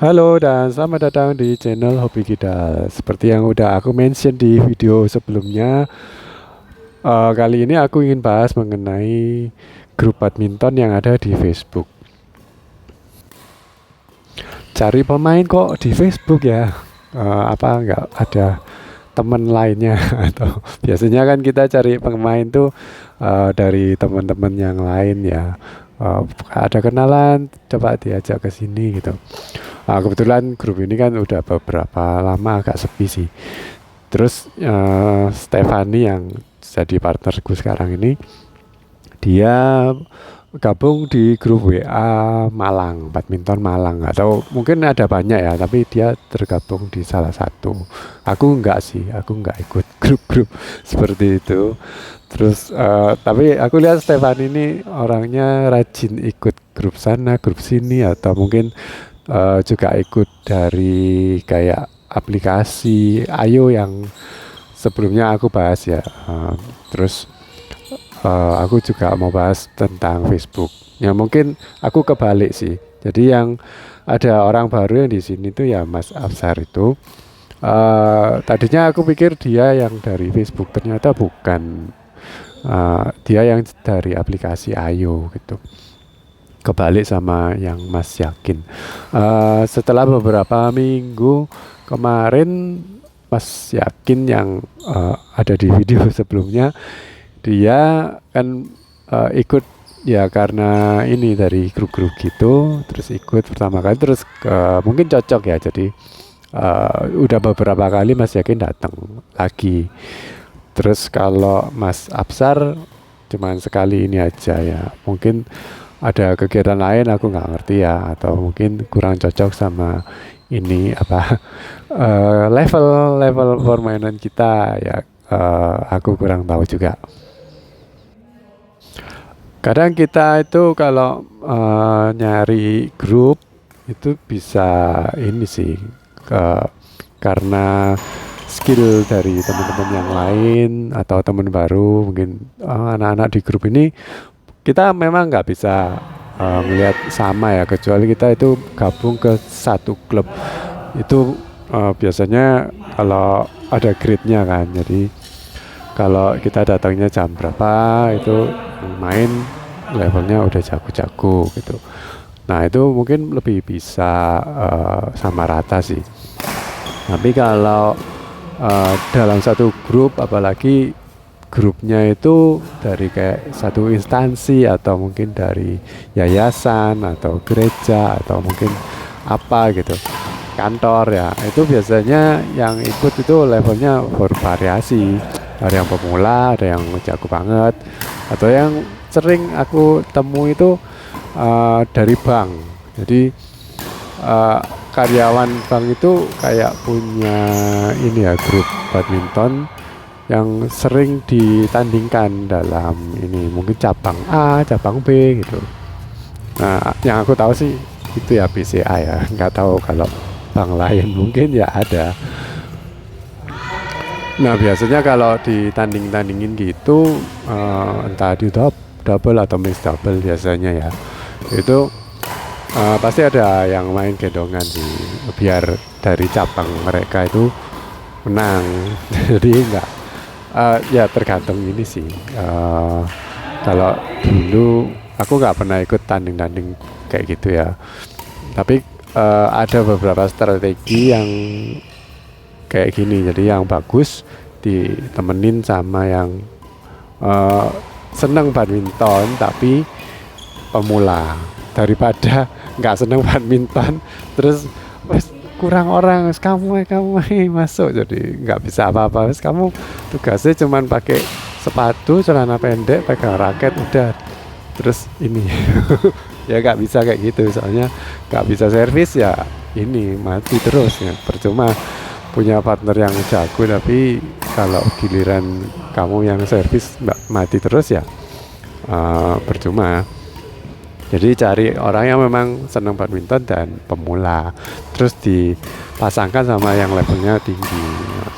Halo dan selamat datang di channel Hobi Kita. Seperti yang udah aku mention di video sebelumnya, kali ini aku ingin bahas mengenai grup badminton yang ada di Facebook. Cari pemain kok di Facebook ya? Apa nggak ada teman lainnya atau biasanya kan kita cari pemain tuh dari teman-teman yang lain ya. Ada kenalan, coba diajak ke sini gitu. Kebetulan grup ini kan udah beberapa lama agak sepi sih. Terus Stefani yang jadi partnerku sekarang ini, dia gabung di grup WA Malang, badminton Malang. Atau mungkin ada banyak ya, tapi dia tergabung di salah satu. Aku enggak sih, aku enggak ikut grup-grup seperti itu. Terus tapi aku lihat Stefani ini orangnya rajin ikut grup sana, grup sini, atau mungkin juga ikut dari kayak aplikasi Ayo yang sebelumnya aku bahas ya. Terus aku juga mau bahas tentang Facebook. Ya mungkin aku kebalik sih. Jadi yang ada orang baru yang di sini tuh ya Mas Afsar itu. Tadinya aku pikir dia yang dari Facebook, ternyata bukan. Dia yang dari aplikasi Ayo gitu. Kebalik sama yang Mas Yakin. Setelah beberapa minggu kemarin, Mas Yakin yang ada di video sebelumnya, dia kan ikut ya karena ini dari grup-grup gitu, terus ikut pertama kali, terus mungkin cocok ya, jadi udah beberapa kali Mas Yakin datang lagi. Terus kalau Mas Absar cuman sekali ini aja ya, mungkin ada kegiatan lain aku nggak ngerti ya, atau mungkin kurang cocok sama ini apa level permainan kita ya, aku kurang tahu juga. Kadang kita itu kalau nyari grup itu bisa ini sih, karena skill dari teman-teman yang lain atau teman baru, mungkin anak-anak di grup ini kita memang nggak bisa melihat sama ya, kecuali kita itu gabung ke satu klub itu. Biasanya kalau ada grade-nya kan, jadi kalau kita datangnya jam berapa itu main levelnya udah jago-jago gitu. Nah itu mungkin lebih bisa sama rata sih. Tapi kalau dalam satu grup, apalagi grupnya itu dari kayak satu instansi atau mungkin dari yayasan atau gereja atau mungkin apa gitu, kantor ya, itu biasanya yang ikut itu levelnya bervariasi. Ada yang pemula, ada yang jago banget, atau yang sering aku temui itu dari bank. Jadi karyawan bank itu kayak punya ini ya, grup badminton yang sering ditandingkan dalam ini, mungkin cabang A, cabang B gitu. Nah, yang aku tahu sih itu ya BCA ya, nggak tahu kalau bank lain mungkin ya ada. Nah, biasanya kalau ditanding-tandingin gitu, entah di double atau mix double biasanya ya, itu pasti ada yang main gendongan sih, biar dari cabang mereka itu menang. Jadi enggak, ya tergantung ini sih. Kalau dulu aku nggak pernah ikut tanding-tanding kayak gitu ya, tapi ada beberapa strategi yang kayak gini. Jadi yang bagus ditemenin sama yang seneng badminton tapi pemula, daripada nggak seneng badminton terus wes kurang orang, wes kamu masuk jadi nggak bisa apa-apa. Wes kamu tugasnya cuman pakai sepatu, celana pendek, pegang raket udah, terus ini ya nggak bisa kayak gitu, soalnya nggak bisa servis ya, ini mati terus ya, percuma punya partner yang jago tapi kalau giliran kamu yang servis mati terus ya, percuma. Jadi cari orang yang memang senang badminton dan pemula, terus dipasangkan sama yang levelnya tinggi.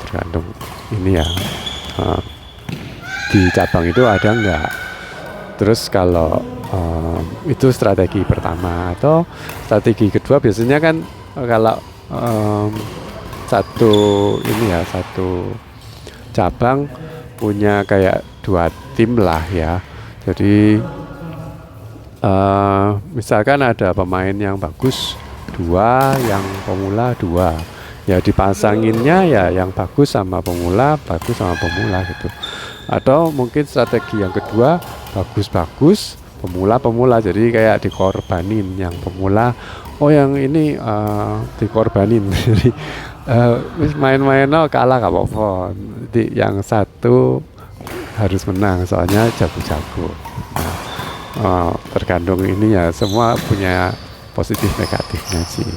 Tergantung ini ya, di cabang itu ada enggak. Terus kalau itu strategi pertama. Atau strategi kedua biasanya kan kalau em, satu ini ya, satu cabang punya kayak 2 tim lah ya. Jadi misalkan ada pemain yang bagus 2, yang pemula 2, ya dipasanginnya ya yang bagus sama pemula, bagus sama pemula gitu. Atau mungkin strategi yang kedua, bagus-bagus, pemula-pemula, jadi kayak dikorbanin yang pemula, oh yang ini dikorbanin. Jadi main-main kalah gak apa-apa, jadi yang satu harus menang soalnya jago-jago. Nah, tergantung ini ya, semua punya positif negatifnya sih.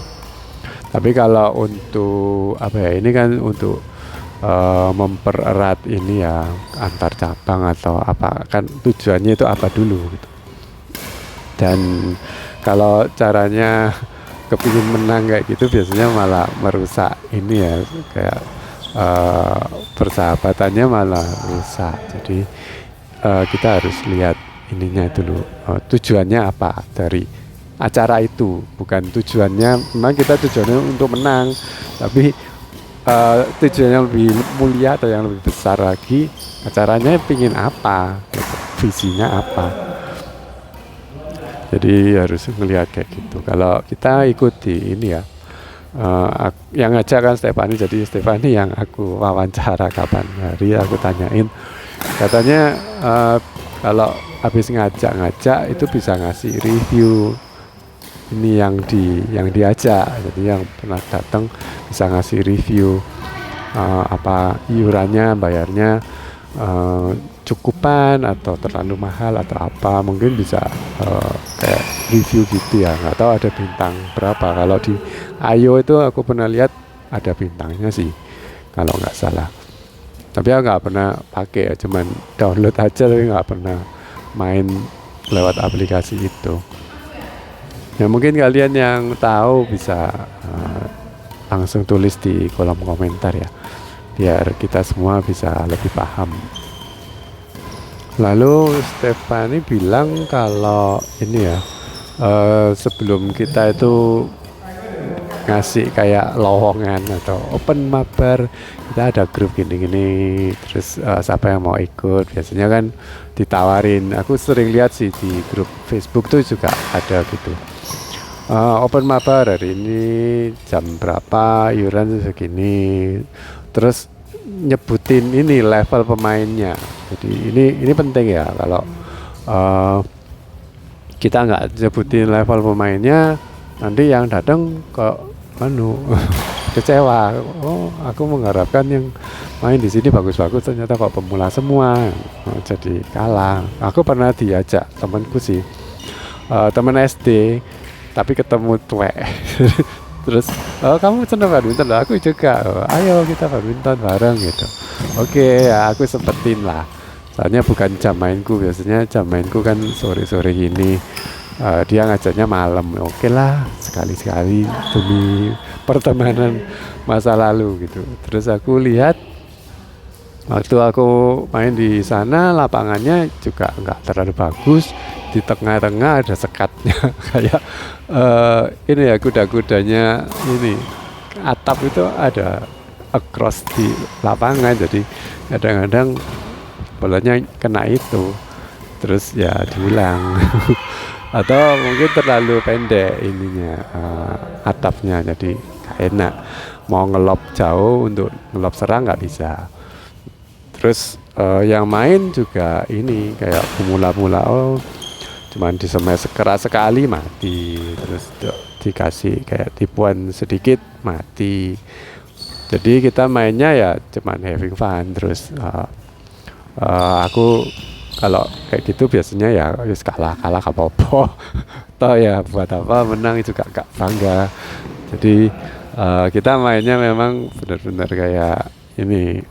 Tapi kalau untuk apa ya, ini kan untuk mempererat ini ya antar cabang atau apa, kan tujuannya itu apa dulu gitu. Dan kalau caranya kepingin menang kayak gitu biasanya malah merusak ini ya, kayak persahabatannya malah rusak. Jadi kita harus lihat ininya dulu, tujuannya apa dari acara itu. Bukan tujuannya, memang kita tujuannya untuk menang, tapi tujuan yang lebih mulia atau yang lebih besar lagi, acaranya pingin apa gitu, visinya apa. Jadi harus melihat kayak gitu. Kalau kita ikuti ini ya, yang ngajak kan Stefani, jadi Stefani yang aku wawancara kapan hari, aku tanyain, katanya kalau habis ngajak itu bisa ngasih review ini yang diajak, jadi yang pernah datang bisa ngasih review apa iurannya, bayarnya cukupan atau terlalu mahal atau apa, mungkin bisa kayak review gitu ya. Nggak tahu ada bintang berapa. Kalau di Ayo itu aku pernah lihat ada bintangnya sih kalau nggak salah, tapi aku nggak pernah pakai ya, cuman download aja tapi nggak pernah main lewat aplikasi itu. Ya mungkin kalian yang tahu bisa langsung tulis di kolom komentar ya, biar kita semua bisa lebih paham. Lalu Stefani bilang kalau ini ya, sebelum kita itu ngasih kayak lowongan atau open mabar, kita ada grup gini-gini, terus siapa yang mau ikut, biasanya kan ditawarin. Aku sering lihat sih di grup Facebook tuh juga ada gitu, open mabar hari ini jam berapa, iuran segini, terus nyebutin ini level pemainnya. Jadi ini penting ya, kalau kita nggak nyebutin level pemainnya, nanti yang datang kok kecewa. Oh, aku mengharapkan yang main di sini bagus-bagus, ternyata kok pemula semua, jadi kalah. Aku pernah diajak temanku sih, teman SD, tapi ketemu tuwek. Terus kamu seneng badminton? Aku juga. Ayo kita badminton bareng gitu. Oke, ya aku sempetin lah. Soalnya bukan jam mainku, biasanya jam mainku kan sore-sore gini. Dia ngajaknya malam. Oke lah, sekali-sekali demi pertemanan masa lalu gitu. Terus aku lihat waktu aku main di sana, lapangannya juga nggak terlalu bagus. Di tengah-tengah ada sekatnya kayak ini ya, kuda-kudanya ini, atap itu ada across di lapangan, jadi kadang-kadang bolanya kena itu, terus ya diulang. Atau mungkin terlalu pendek ininya, atapnya, jadi gak enak. Mau ngelop jauh, untuk ngelop serang nggak bisa. Terus yang main juga ini kayak pemula-pemula, cuman disemes keras sekali mati, terus dikasih kayak tipuan sedikit mati. Jadi kita mainnya ya cuman having fun. Terus aku kalau kayak gitu biasanya ya kalah gak apa-apa. Toh ya buat apa menang juga gak bangga. Jadi kita mainnya memang benar-benar kayak ini,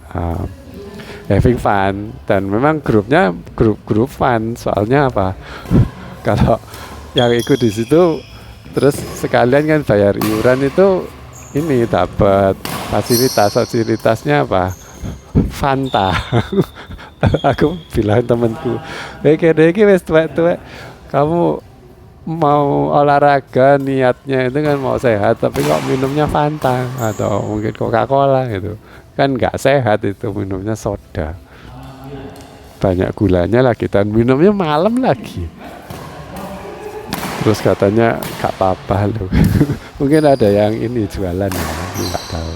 having fun, dan memang grupnya grup fun. Soalnya apa? Kalau yang ikut di situ terus sekalian kan bayar iuran, itu ini dapat fasilitasnya apa? Fanta. Aku bilang temanku, kayaknya wes tuwek-tuwek, kamu mau olahraga niatnya itu kan mau sehat, tapi kok minumnya Fanta atau mungkin Coca-Cola gitu, kan nggak sehat, itu minumnya soda banyak gulanya lagi, dan minumnya malam lagi, terus katanya gak apa-apa loh. Mungkin ada yang ini jualan ya, aku nggak tahu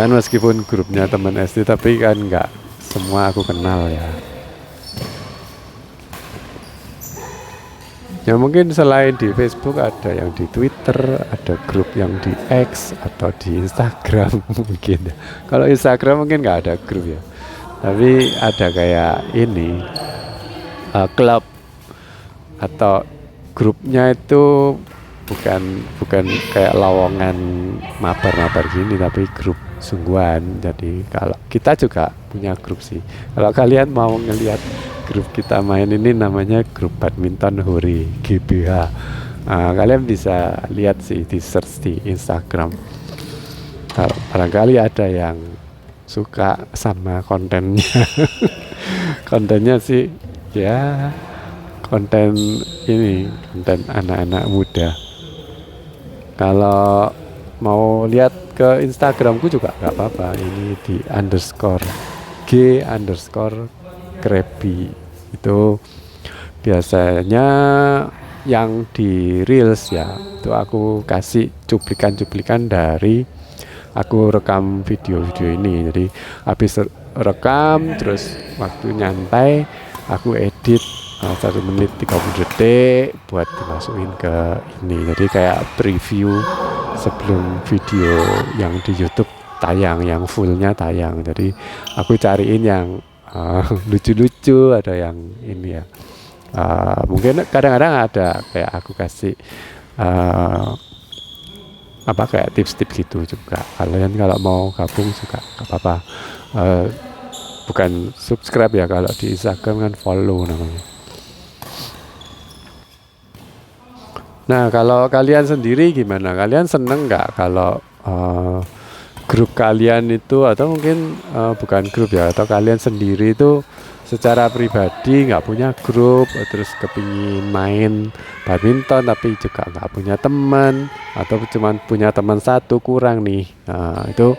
kan, meskipun grupnya teman SD tapi kan nggak semua aku kenal ya. Ya mungkin selain di Facebook ada yang di Twitter, ada grup yang di X atau di Instagram mungkin. Kalau Instagram mungkin nggak ada grup ya, tapi ada kayak ini klub atau grupnya itu bukan kayak lowongan mabar-mabar gini, tapi grup sungguhan. Jadi kalau kita juga punya grup sih. Kalau kalian mau ngelihat grup kita main ini, namanya grup badminton Hori GBH. Kalian bisa lihat sih, di search di Instagram. Barangkali ada yang suka sama kontennya. Kontennya sih ya konten ini, konten anak-anak muda. Kalau mau lihat ke Instagramku juga nggak apa-apa, ini di _G_Krabby. Itu biasanya yang di reels ya, itu aku kasih cuplikan-cuplikan dari aku rekam video-video ini. Jadi habis rekam, terus waktu nyantai aku edit 1 menit 30 detik buat dimasukin ke ini. Jadi kayak preview sebelum video yang di YouTube tayang, yang fullnya tayang. Jadi aku cariin yang lucu-lucu, ada yang ini ya, mungkin kadang-kadang ada kayak aku kasih kayak tips-tips gitu juga. Kalian kalau mau gabung juga gak apa-apa, bukan subscribe ya, kalau di Instagram kan follow namanya. Nah, kalau kalian sendiri gimana? Kalian seneng nggak kalau grup kalian itu, atau mungkin bukan grup ya, atau kalian sendiri itu secara pribadi nggak punya grup, terus kepingin main badminton tapi juga nggak punya teman, atau cuma punya teman satu kurang nih. Itu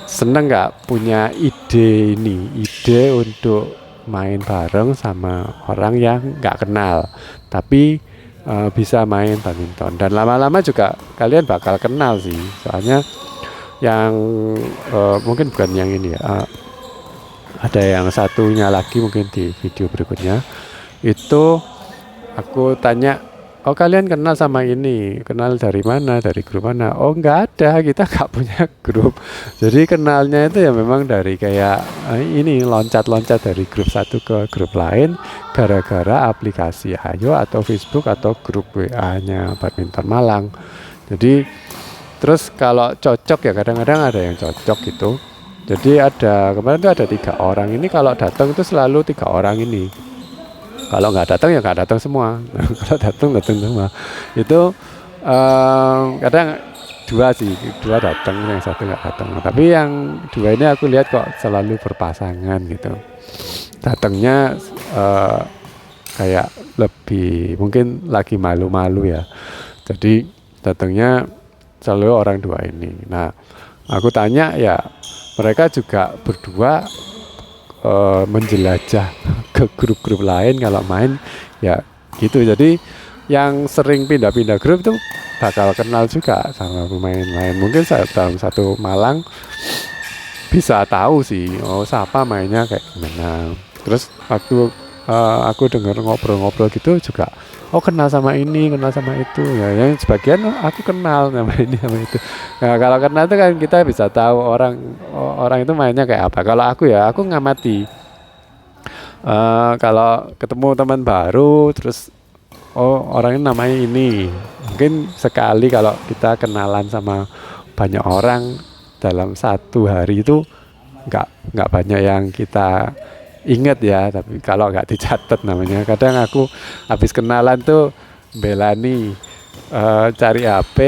seneng nggak punya ide untuk main bareng sama orang yang nggak kenal, tapi bisa main badminton, dan lama-lama juga kalian bakal kenal sih. Soalnya yang mungkin bukan yang ini ya, ada yang satunya lagi mungkin di video berikutnya itu aku tanya, oh kalian kenal sama ini, kenal dari mana, dari grup mana? Oh nggak ada, kita nggak punya grup. Jadi kenalnya itu ya memang dari kayak ini, loncat-loncat dari grup satu ke grup lain gara-gara aplikasi Ayo atau Facebook atau grup WA-nya Badminton Malang. Jadi terus kalau cocok ya, kadang-kadang ada yang cocok gitu. Jadi kemarin tuh ada 3 orang ini, kalau datang itu selalu 3 orang ini. Kalau nggak datang ya nggak datang semua. Kalau datang semua. Itu kadang 2 datang, yang 1 nggak datang. Tapi yang 2 ini aku lihat kok selalu berpasangan gitu. Datangnya kayak lebih mungkin lagi malu-malu ya. Jadi datangnya selalu orang 2 ini. Nah, aku tanya ya, mereka juga berdua menjelajah ke grup-grup lain kalau main ya gitu. Jadi yang sering pindah-pindah grup itu bakal kenal juga sama pemain lain. Mungkin dalam satu Malang bisa tahu sih, oh siapa mainnya kayak gimana. Terus waktu aku dengar ngobrol-ngobrol gitu juga, oh kenal sama ini, kenal sama itu ya. Yang sebagian aku kenal sama ini sama itu. Nah, kalau kenal itu kan kita bisa tahu orang itu mainnya kayak apa. Kalau aku ya, aku ngamati kalau ketemu teman baru, terus oh orangnya namanya ini, mungkin sekali kalau kita kenalan sama banyak orang dalam 1 hari itu nggak banyak yang kita ingat ya, tapi kalau nggak dicatat namanya. Kadang aku habis kenalan tuh belani cari HP,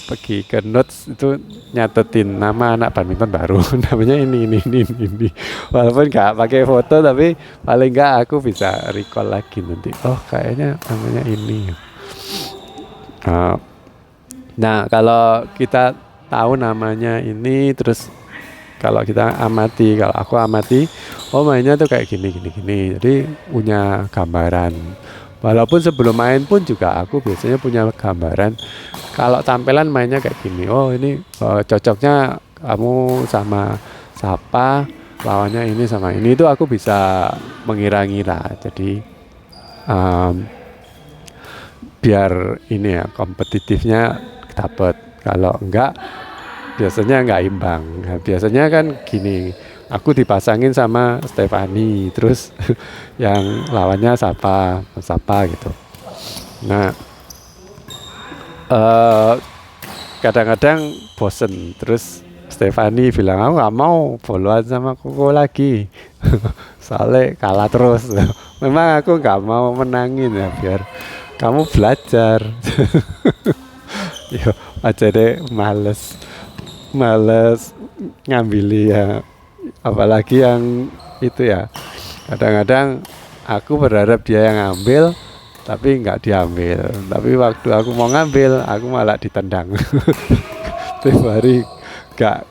pergi ke notes itu nyatetin nama anak badminton baru, namanya ini. Walaupun nggak pakai foto, tapi paling nggak aku bisa recall lagi nanti. Oh kayaknya namanya ini. Uh, nah kalau kita tahu namanya ini, terus kalau aku amati, oh mainnya tuh kayak gini. Jadi punya gambaran. Walaupun sebelum main pun juga aku biasanya punya gambaran. Kalau tampilan mainnya kayak gini, oh ini cocoknya kamu sama siapa, lawannya ini sama ini, itu aku bisa mengira-ngira. Jadi biar ini ya kompetitifnya dapat. Kalau enggak biasanya nggak imbang. Nah, biasanya kan gini, aku dipasangin sama Stefani, terus yang lawannya siapa gitu. Nah kadang-kadang bosen, terus Stefani bilang aku nggak mau boloan sama Koko lagi, soalnya kalah terus. Memang aku nggak mau menangin ya, biar kamu belajar. Yo aja deh, males ngambil ya, apalagi yang itu ya. Kadang-kadang aku berharap dia yang ngambil, tapi nggak diambil. Tapi waktu aku mau ngambil, aku malah ditendang. Tiap hari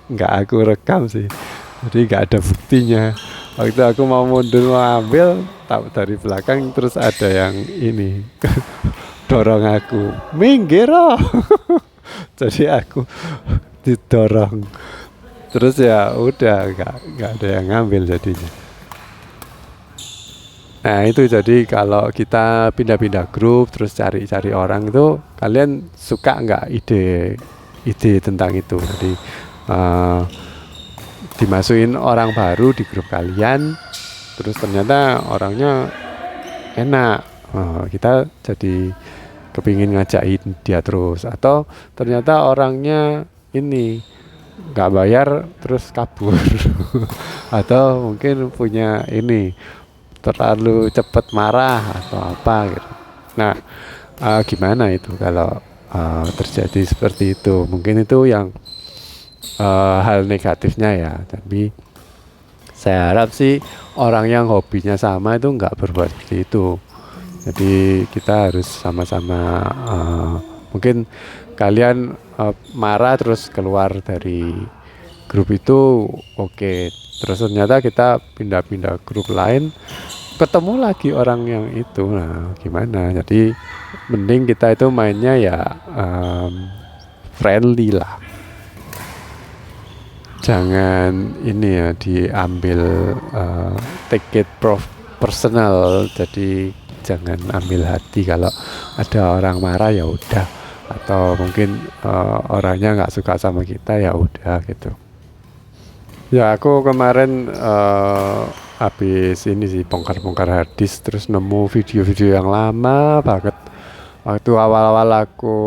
nggak aku rekam sih, jadi nggak ada buktinya. Waktu aku mau mundur mau ambil, tahu dari belakang terus ada yang ini dorong aku, minggir oh. Jadi aku didorong, terus ya udah nggak ada yang ngambil jadinya. Nah itu, jadi kalau kita pindah-pindah grup terus cari-cari orang itu, kalian suka nggak ide tentang itu? Jadi dimasukin orang baru di grup kalian, terus ternyata orangnya enak, kita jadi kepingin ngajakin dia terus. Atau ternyata orangnya ini nggak bayar terus kabur. Atau mungkin punya ini terlalu cepat marah atau apa gitu. Nah gimana itu kalau terjadi seperti itu? Mungkin itu yang hal negatifnya ya. Tapi saya harap sih orang yang hobinya sama itu nggak berbuat seperti itu. Jadi kita harus sama-sama, mungkin kalian marah terus keluar dari grup itu, oke. Terus ternyata kita pindah-pindah grup lain, ketemu lagi orang yang itu. Nah gimana? Jadi mending kita itu mainnya ya friendly lah. Jangan ini ya diambil take it personal. Jadi jangan ambil hati kalau ada orang marah, ya udah. Atau mungkin orangnya nggak suka sama kita, ya udah gitu. Ya aku kemarin habis ini sih bongkar-bongkar harddisk, terus nemu video-video yang lama banget. Waktu awal-awal aku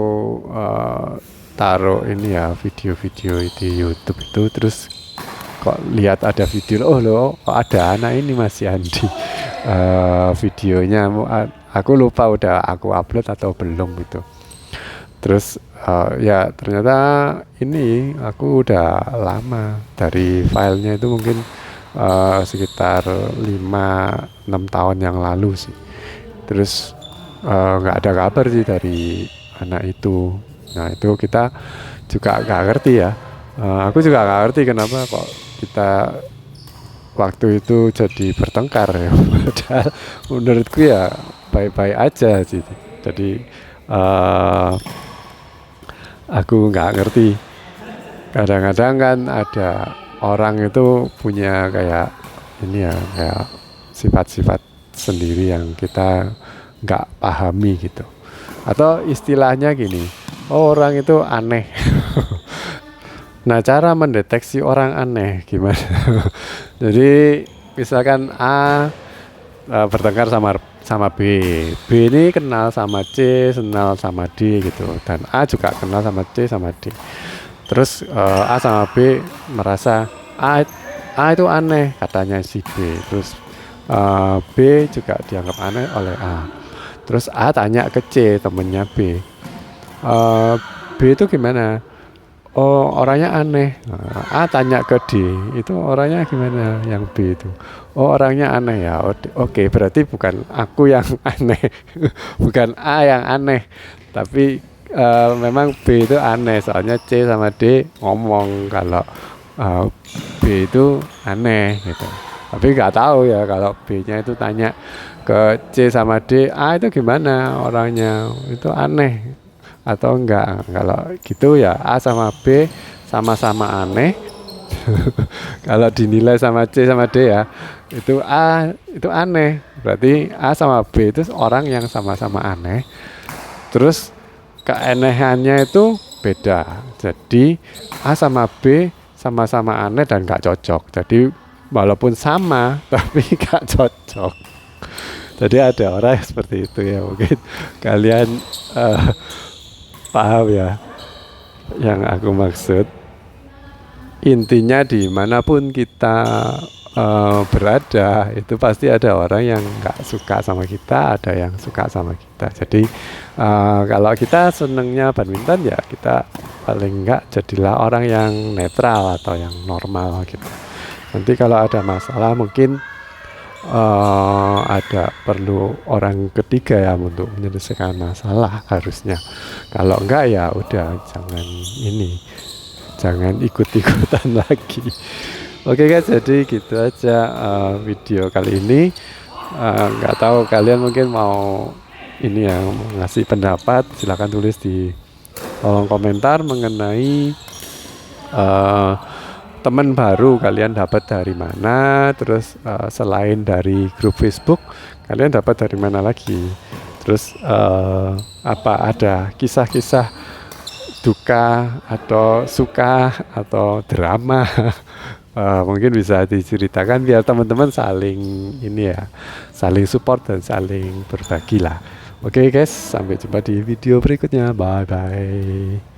taruh ini ya video-video di YouTube itu, terus kok lihat ada video, oh loh kok ada anak ini masih Andi. Videonya aku lupa udah aku upload atau belum gitu. Terus ya ternyata ini aku udah lama, dari filenya itu mungkin sekitar 5-6 tahun yang lalu sih. Terus nggak ada kabar sih dari anak itu. Nah itu kita juga nggak ngerti ya. Aku juga nggak ngerti kenapa kok kita waktu itu jadi bertengkar ya. Padahal menurutku ya baik-baik aja sih. Jadi aku nggak ngerti. Kadang-kadang kan ada orang itu punya kayak ini ya, kayak sifat-sifat sendiri yang kita nggak pahami gitu. Atau istilahnya gini, oh, orang itu aneh. Nah cara mendeteksi orang aneh gimana? Jadi misalkan A bertengkar sama B ini kenal sama C, kenal sama D gitu, dan A juga kenal sama C sama D. Terus A sama B merasa A itu aneh katanya si B. Terus B juga dianggap aneh oleh A. Terus A tanya ke C, temennya B, eh, B itu gimana? Oh, orangnya aneh. A tanya ke D, itu orangnya gimana? Yang B itu. Oh, orangnya aneh ya. Oke, berarti bukan aku yang aneh, bukan A yang aneh, tapi memang B itu aneh. Soalnya C sama D ngomong kalau eh, B itu aneh gitu. Tapi nggak tahu ya kalau B-nya itu tanya ke C sama D, A itu gimana orangnya? Itu aneh atau enggak. Kalau gitu ya A sama B sama-sama aneh. Kalau dinilai sama C sama D ya, itu A itu aneh, berarti A sama B itu orang yang sama-sama aneh, terus keanehannya itu beda. Jadi A sama B sama-sama aneh dan gak cocok, jadi walaupun sama tapi gak cocok. Jadi ada orang yang seperti itu ya, mungkin kalian eh, paham ya yang aku maksud. Intinya dimanapun kita berada, itu pasti ada orang yang nggak suka sama kita, ada yang suka sama kita. Jadi kalau kita senengnya badminton ya kita paling nggak jadilah orang yang netral atau yang normal gitu. Nanti kalau ada masalah mungkin ada perlu orang ketiga ya untuk menyelesaikan masalah harusnya. Kalau enggak ya udah jangan ikut-ikutan lagi. Oke guys, jadi gitu aja video kali ini. Nggak tahu kalian mungkin mau ini ya, mau ngasih pendapat, silahkan tulis di kolom komentar mengenai teman baru kalian dapat dari mana, terus selain dari grup Facebook kalian dapat dari mana lagi, terus apa ada kisah-kisah duka atau suka atau drama. Mungkin bisa diceritakan biar teman-teman saling ini ya, saling support dan saling berbagi lah. Oke guys, sampai jumpa di video berikutnya. Bye bye.